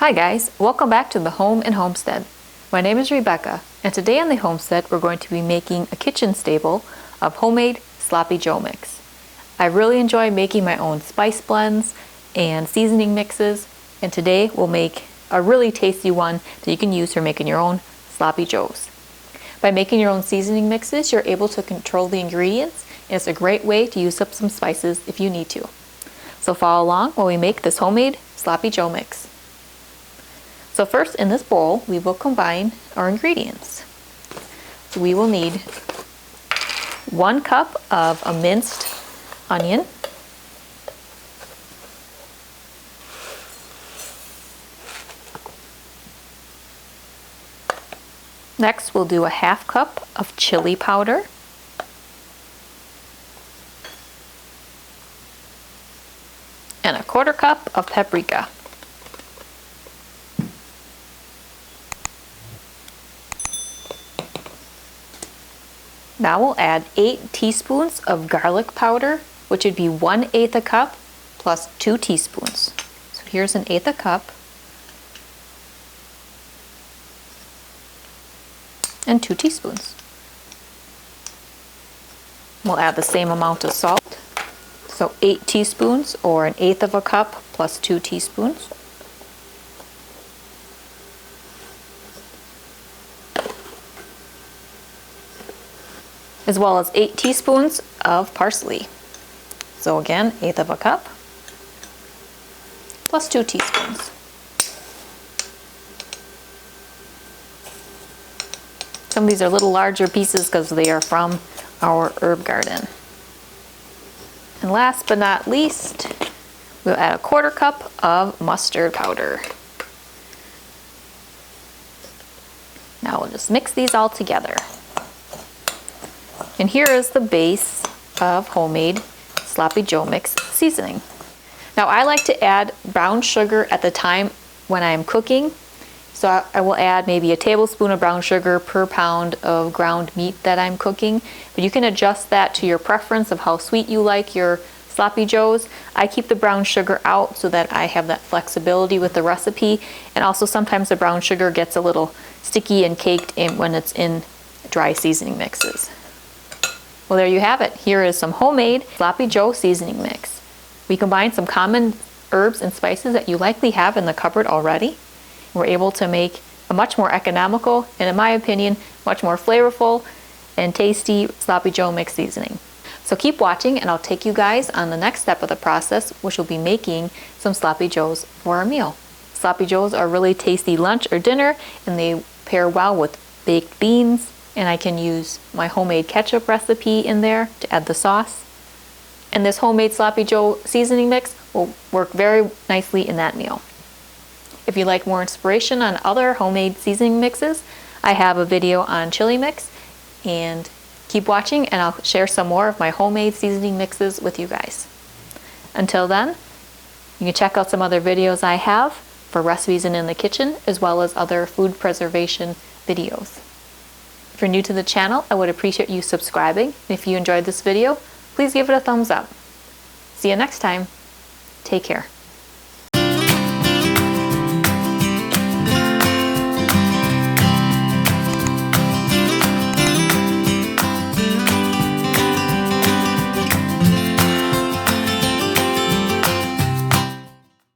Hi guys, welcome back to the Home and Homestead. My name is Rebecca, and today on the Homestead we're going to be making a kitchen staple of homemade Sloppy Joe mix. I really enjoy making my own spice blends and seasoning mixes, and today we'll make a really tasty one that you can use for making your own Sloppy Joes. By making your own seasoning mixes, you're able to control the ingredients, and it's a great way to use up some spices if you need to. So follow along while we make this homemade Sloppy Joe mix. So first, in this bowl, we will combine our ingredients. So we will need 1 cup of a minced onion, next we'll do a 1/2 cup of chili powder, and a 1/4 cup of paprika. Now we'll add 8 teaspoons of garlic powder, which would be 1/8 a cup plus 2 teaspoons. So here's 1/8 a cup and 2 teaspoons. We'll add the same amount of salt. So 8 teaspoons or 1/8 of a cup plus 2 teaspoons. As well as 8 teaspoons of parsley. So again, 1/8 of a cup plus 2 teaspoons. Some of these are a little larger pieces because they are from our herb garden. And last but not least, we'll add a 1/4 cup of mustard powder. Now we'll just mix these all together. And here is the base of homemade Sloppy Joe mix seasoning. Now I like to add brown sugar at the time when I'm cooking. So I will add maybe a tablespoon of brown sugar per pound of ground meat that I'm cooking. But you can adjust that to your preference of how sweet you like your Sloppy Joes. I keep the brown sugar out so that I have that flexibility with the recipe. And also sometimes the brown sugar gets a little sticky and caked in when it's in dry seasoning mixes. Well, there you have it. Here is some homemade Sloppy Joe seasoning mix. We combined some common herbs and spices that you likely have in the cupboard already. We're able to make a much more economical and, in my opinion, much more flavorful and tasty Sloppy Joe mix seasoning. So keep watching and I'll take you guys on the next step of the process, which will be making some Sloppy Joes for our meal. Sloppy Joes are really tasty lunch or dinner, and they pair well with baked beans. And I can use my homemade ketchup recipe in there to add the sauce. And this homemade Sloppy Joe seasoning mix will work very nicely in that meal. If you'd like more inspiration on other homemade seasoning mixes, I have a video on chili mix. And keep watching and I'll share some more of my homemade seasoning mixes with you guys. Until then, you can check out some other videos I have for recipes and in the kitchen, as well as other food preservation videos. If you're new to the channel, I would appreciate you subscribing. And if you enjoyed this video, please give it a thumbs up. See you next time. Take care.